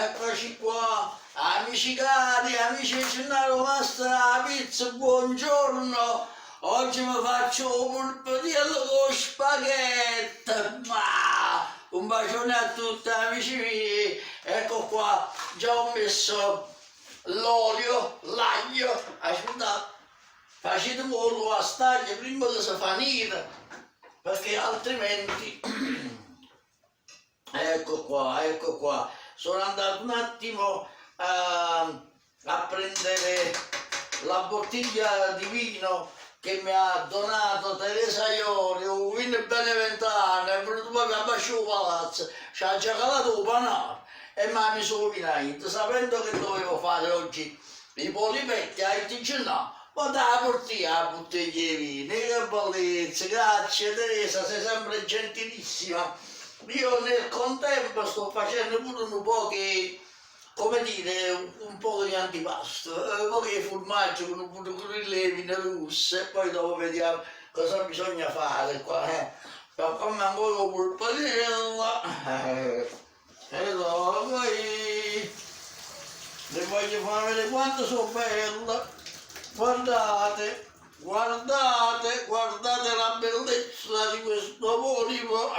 Eccoci qua, amici cari, amici di Gennaro Mastera Pizza, buongiorno. Oggi mi faccio un polpettiello con spaghetti. Un bacione a tutti amici miei. Ecco qua, già ho messo l'olio, l'aglio. Aspettate, facete molto a staglia prima che si fa nera, perché altrimenti... Ecco qua, sono andato un attimo a prendere la bottiglia di vino che mi ha donato Teresa Iori, un vino beneventano, è venuto proprio a Bascio Palazzo, ci ha già calato un panaro e mi ha messo un vinaio, sapendo che dovevo fare oggi i polipetti a Itigenà. Ma da portare la bottiglia di vino, che bellezza, grazie Teresa, sei sempre gentilissima. Io nel contempo sto facendo pure un po' che, come dire, un po' di antipasto, un po' di formaggio con un po' di grilline russe, e poi dopo vediamo cosa bisogna fare qua. Come ancora un polpetella, e dopo poi le voglio far vedere quanto sono bella. Guardate, guardate la bellezza di questo polipo,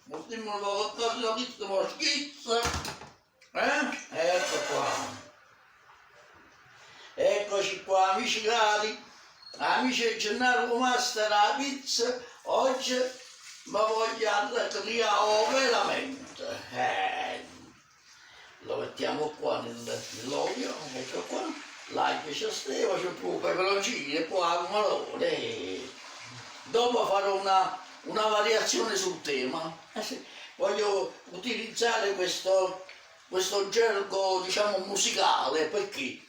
Ultimo l'ho visto una schizza, Ecco qua. Eccoci qua, amici cari, amici di Gennaro Mastera Pizza, oggi mi voglio arrecriare veramente. Lo mettiamo qua nell'olio, ecco qua, l'aglio c'è steva, c'è più peperoncini e poi la marone. Dopo farò una variazione sul tema. Sì. Voglio utilizzare questo gergo, diciamo, musicale, perché?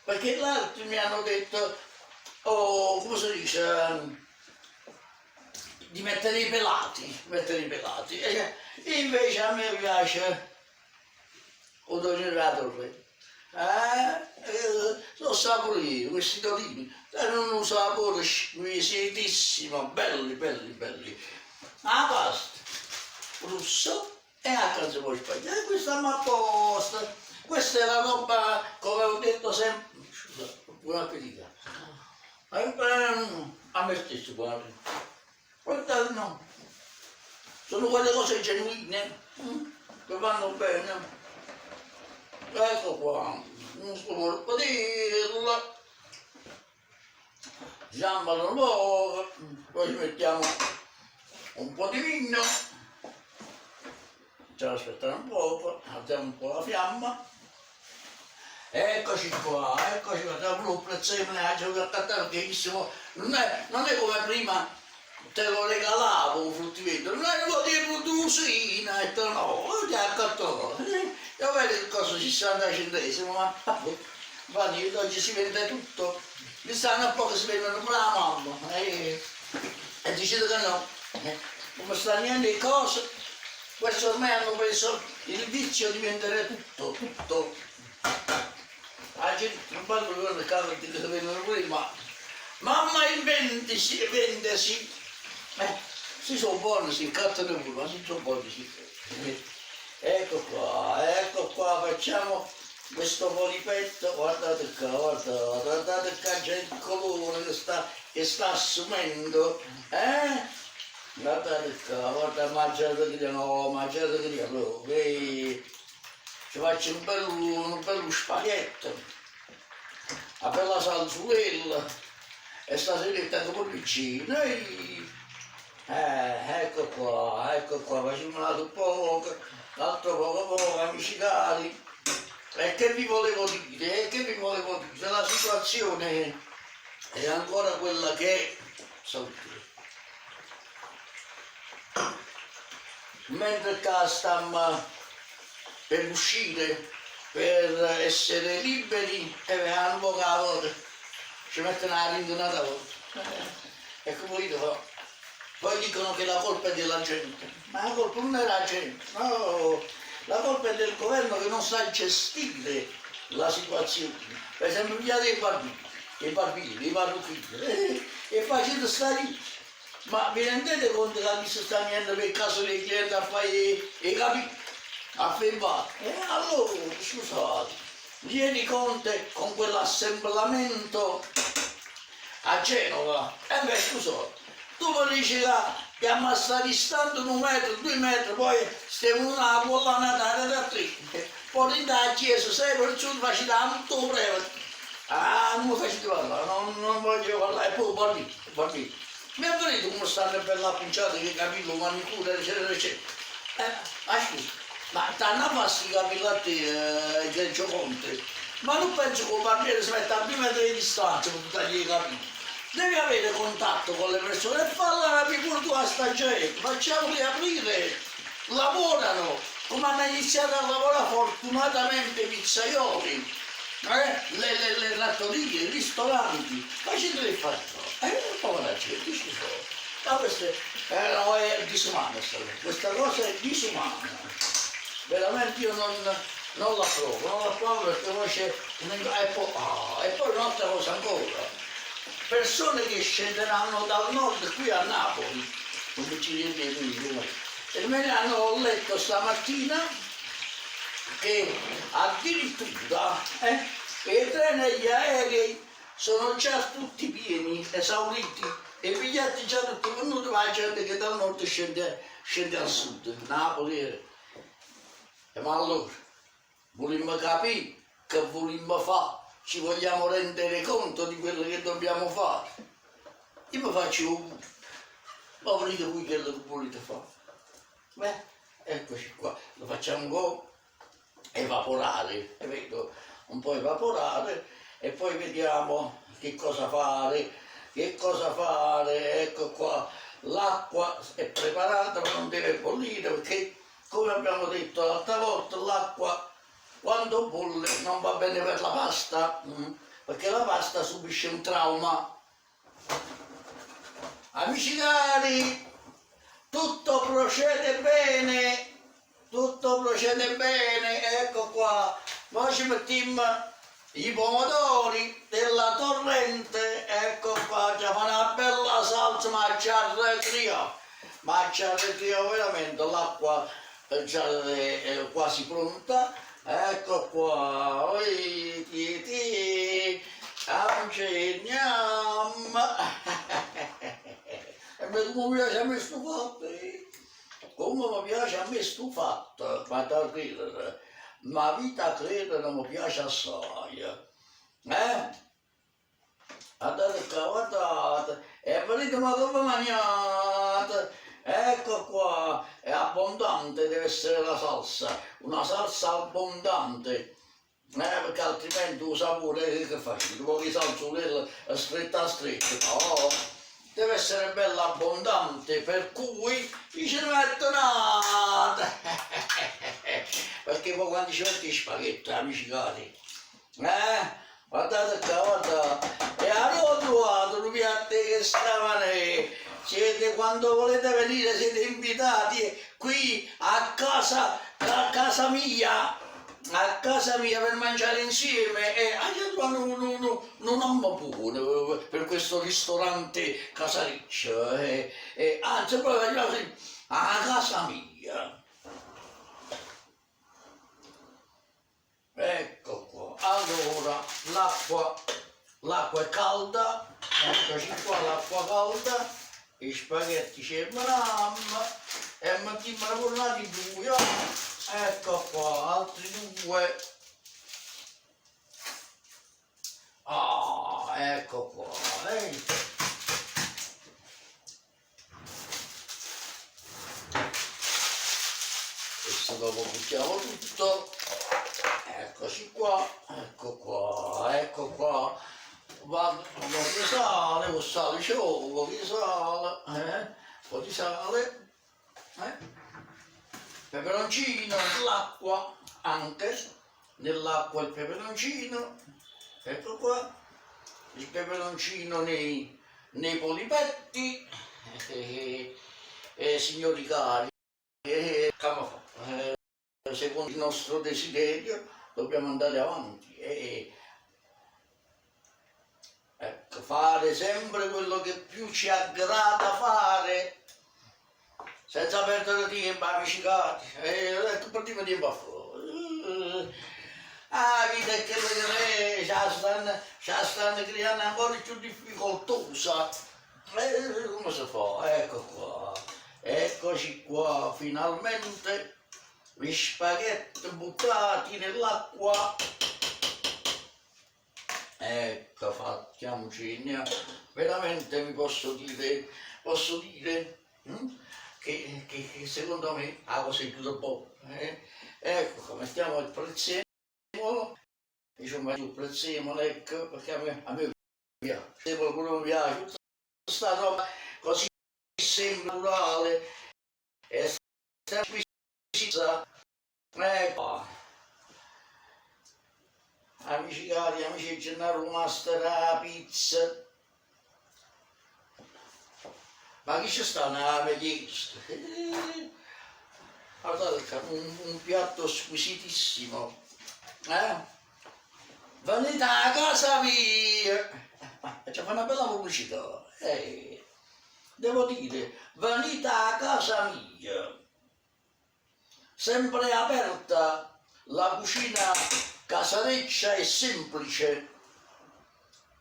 Perché gli altri mi hanno detto, oh, come si dice, di mettere i pelati. E invece a me piace o Torre. Sono saporiti, questi tolini, hanno un sapore squisitissimo, belli. La pasta russo e a casa poi spagnolo, e questa mi apposta. Questa è la roba, come ho detto sempre, scusa, buon appetito. A me stesso, guarda. Guardate, no. Sono quelle cose genuine, che vanno bene. Ecco qua, un polpetino, giambano un po', poi ci mettiamo un po' di vino, facciamo aspettare un po', alziamo un po' la fiamma, eccoci qua, siamo un prezzemolo, perché non è come prima te lo regalavo un fruttivendolo, non è una produsina, e te no, ti accattò. Io vedo cosa 60 centesimi, ma infatti oggi si vende tutto, mi stanno a poco si vendono pure la mamma, e dicete che no, come stanno niente le cose, questo ormai hanno preso il vizio di vendere tutto. La gente non parlo con le case che si vendono pure i mamma inventesi, si sono buoni, si cattano pure, ma si sono buoni, sì. Ecco qua, facciamo questo polipetto, guardate qua, c'è il colore che sta assumendo, Guardate qua, guarda, mangiate che no, ci faccio un bello spaghetto, una bella salzuella, e stasera anche un piccino, ecco qua, facciamo un altro poco, l'altro poco, amici cari. E che vi volevo dire? La situazione è ancora quella che è. Salute. Mentre qua stiamo per uscire, per essere liberi, e hanno poca volta, ci mettono la rinconata volta. E come dico, poi dicono che la colpa è della gente, ma la colpa non è della gente, no, la colpa è del governo che non sa gestire la situazione. Per esempio via dei barbini, i parrucchieri, è facile stare lì. Ma vi rendete conto che mi sta venendo per caso dei clienti a fare i capelli? affermato. E allora, scusate, vieni Conte con quell'assemblamento a Genova, e beh scusate, tu mi dici che ammazza distante 1 metro, 2 metri, poi stiamo una collana da tre, poi in da chiesa, 6 persone facevano tutto prego. Ah, non mi faccio parlare, non voglio parlare, e poi parli. Mi è venuto come stanno per la punciata che capello, manicura, eccetera, eccetera. Scusa, ma t'hanno fatto i capelli a te, Greggio Conte? Ma non penso che un barbiere si metta a 2 metri di distanza per tagliare i capelli. Devi avere contatto con le persone e farla pure tu a sta gente, facciamoli aprire, lavorano, come hanno iniziato a lavorare fortunatamente i pizzaioli. Le rattorie, i ristoranti, ma ci deve fare povera gente, ci sono. Ma questo no, è disumano, questa cosa è disumana. Veramente io non la provo perché poi c'è e poi un'altra cosa ancora, persone che scenderanno dal nord qui a Napoli, come ci viene e me ne hanno letto stamattina che addirittura i treni e gli aerei sono già tutti pieni, esauriti, e i biglietti già tutti venuti, ma la gente che dal nord scende al sud, Napoli. Ma allora, vogliamo capire che vogliamo fare, ci vogliamo rendere conto di quello che dobbiamo fare. Io mi faccio un ma volete voi che lo volete fare? Beh, eccoci qua, lo facciamo un po' evaporare, vedo, un po' evaporare e poi vediamo che cosa fare, ecco qua, l'acqua è preparata ma non deve bollire perché come abbiamo detto l'altra volta l'acqua quando bolle non va bene per la pasta, perché la pasta subisce un trauma. Amici cari, tutto procede bene, ecco qua. Poi ci mettiamo i pomodori della torrente, ecco qua, già fa una bella salsa, ma ci arretriamo veramente, l'acqua già è quasi pronta, ecco qua, e come mi piace a me sto fatto, come mi piace a me sto fatto, fate a credere, ma vita a credere mi piace assai, andate guardate, e vedete ma come mangiate, ecco qua, è abbondante deve essere la salsa, una salsa abbondante, perché altrimenti il sapore che faccio, dopo che salso quella stretta a stretta, no, deve essere bella abbondante, per cui ci metto nada, perché poi quando ci metti i spaghetti, amici cari, guardate qua, guardate, e hanno trovato un piatto che stavano, siete, quando volete venire siete invitati qui a casa mia, per mangiare insieme e non amo pure per questo ristorante casareccio, anzi proprio a casa mia. Ecco qua, allora l'acqua è calda, eccoci qua l'acqua calda, i spaghetti ci mettiamo e mettiamo una fornata di 2, ecco qua, altri 2, ecco qua, adesso dopo buttiamo tutto, eccoci qua, ecco qua, vado un po' di sale, un sale un po' di sale, un po' di sale, peperoncino, l'acqua anche, nell'acqua il peperoncino, ecco qua, il peperoncino nei polipetti, signori cari, secondo il nostro desiderio dobbiamo andare avanti e fare sempre quello che più ci aggrada fare, senza perdere tempo, amici cari, ecco prima tempo a fuori. Ah, vita è che le stanno creando ancora più difficoltosa. Come si fa? Ecco qua, eccoci qua, finalmente gli spaghetti buttati nell'acqua. Ecco, facciamoci, veramente vi posso dire che secondo me la cosa è più buona. Ecco, mettiamo il prezzemolo, diciamo il prezzemolo, ecco, perché a me piace, se qualcuno mi piace, tutta questa roba così sembra naturale, è sempre precisa, ecco. Amici cari, amici di Gennaro Master, la pizza. Ma chi ci sta nella richiesta? Guardate, un piatto squisitissimo. Venite a casa mia! Ci fa una bella pubblicità. Devo dire, venite a casa mia. Sempre aperta la cucina casareccia e semplice.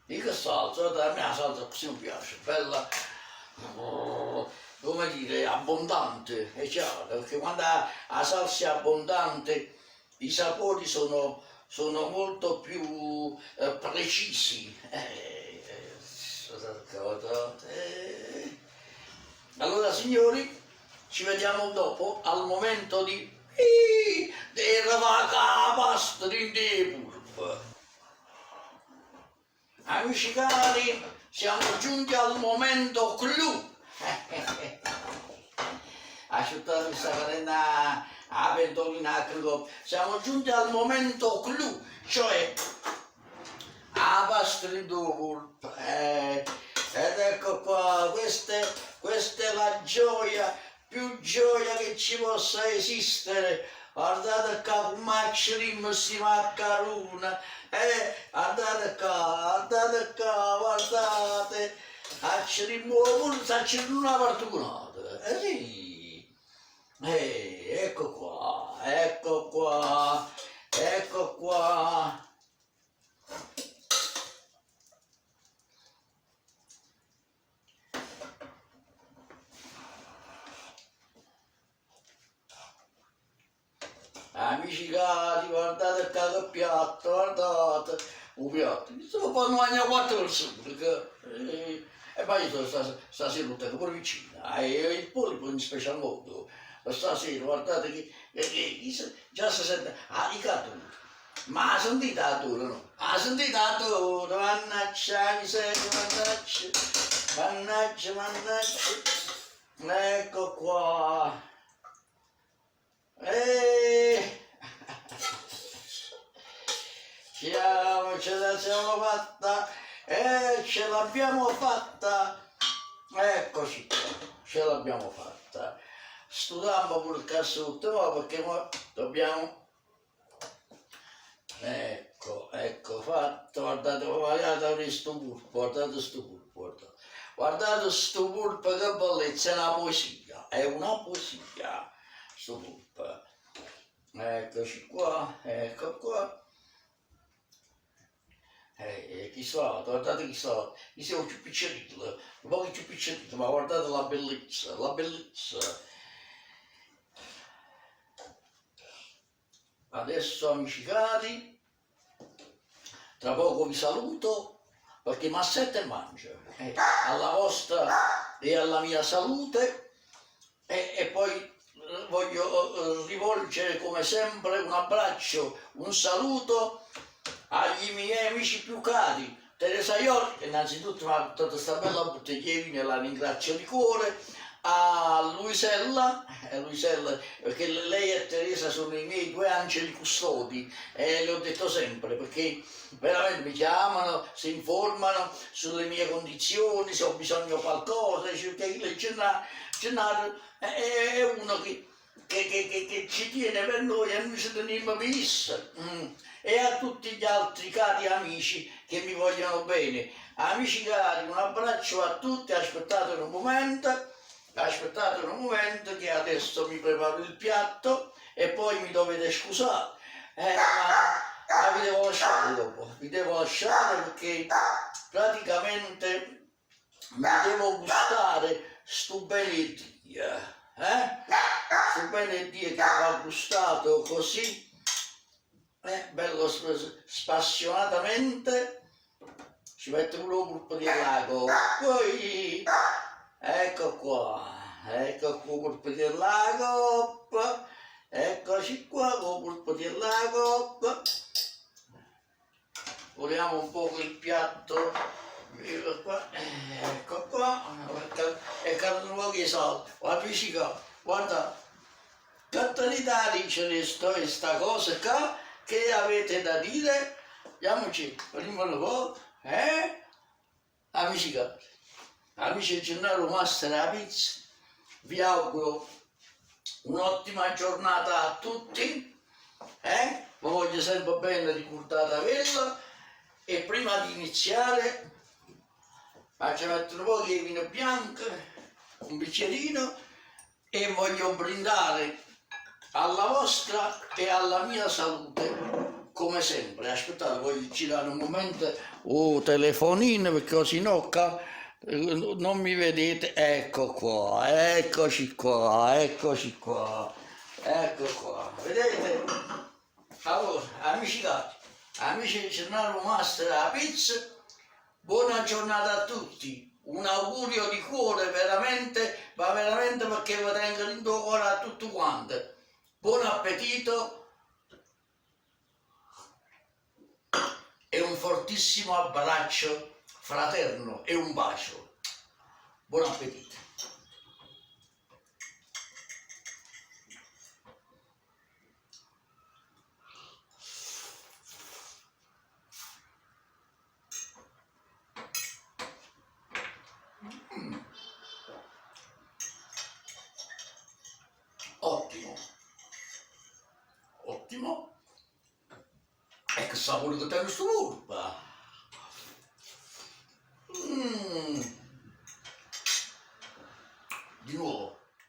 Di che salsa? A me la salsa così mi piace, bella, come dire, abbondante, è chiaro, perché quando la salsa è abbondante i sapori sono molto più precisi. Allora signori, ci vediamo dopo al momento di la pasta di pulpa. Amici cari, siamo giunti al momento clou. Asciuttare questa carena a pentolina clou. Siamo giunti al momento clou, cioè la pasta di pulpa. Ed ecco qua, questa è la gioia, più gioia che ci possa esistere. Guardate qua come si maccarona, guardate qua, guardate, acceriamo una particolare, sì, ecco qua, ecco qua, ecco qua. Amici cari, guardate che piatto, guardate, un piatto, questo poi non mangia 4 persone, perché, e poi io sono stasera tutta pure vicina, e il polipo in special modo, stasera guardate che già si sente, i caturi, ma ha sentito la tura, no? Ha sentito la tura, mannaggia, miseria, mannaggia, ecco qua. Ce la siamo fatta, ce l'abbiamo fatta, eccoci qua, ce l'abbiamo fatta. Studiamo pure il cassotto, perché dobbiamo, ecco fatto, guardate sto pulpo, guardate sto pulpo, guardate sto pulpo, che bellezza, è una poesia, sto pulpo. Eccoci qua, ecco qua. Chi sono? Guardate chi sono più piccerino, un po' più piccerino, ma guardate la bellezza, Adesso amici cari, tra poco vi saluto, perché Massetta mangia, alla vostra e alla mia salute, e poi voglio rivolgere come sempre un abbraccio, un saluto agli miei amici più cari, Teresa Iori, che innanzitutto mi ha dato questa bella bottiglia di vino e la ringrazio di cuore, a Luisella, perché lei e Teresa sono i miei 2 angeli custodi, e le ho detto sempre, perché veramente mi chiamano, si informano sulle mie condizioni, se ho bisogno di qualcosa, perché Gennaro è uno che ci tiene per noi e noi ci teniamo per e a tutti gli altri cari amici che mi vogliono bene. Amici cari, un abbraccio a tutti, aspettate un momento, Aspettate un momento che adesso mi preparo il piatto e poi mi dovete scusare. Ma vi devo lasciare dopo, vi devo lasciare perché praticamente mi devo gustare sto Benedictio, sto Benedictio che va gustato così, bello spassionatamente, ci metto pure un colpo di lago, poi ecco qua il colpo di lago, eccoci qua con il colpo di lago, vogliamo un po' il piatto, ecco qua, e cadono pochi soldi, guarda, cattanità dice questa cosa qua, che avete da dire? Andiamoci, prima un po', amici cari, amici del Gennaro Master della Pizza, vi auguro un'ottima giornata a tutti, vi voglio sempre bene ricordare averla. E prima di iniziare faccio mettere un po' di vino bianco, un bicchierino, e voglio brindare alla vostra e alla mia salute come sempre. Aspettate, voglio girare un momento telefonino perché così no non mi vedete. Ecco qua, eccoci qua, eccoci qua, ecco qua, vedete? Allora, amici cari, amici di Gennaro Master della Pizza, buona giornata a tutti, un augurio di cuore veramente, ma veramente perché vi tengo in tuo cuore a tutti quanti. Buon appetito e un fortissimo abbraccio fraterno e un bacio. Buon appetito. Ottimo, ottimo. E che sapore che tiene questo polpa.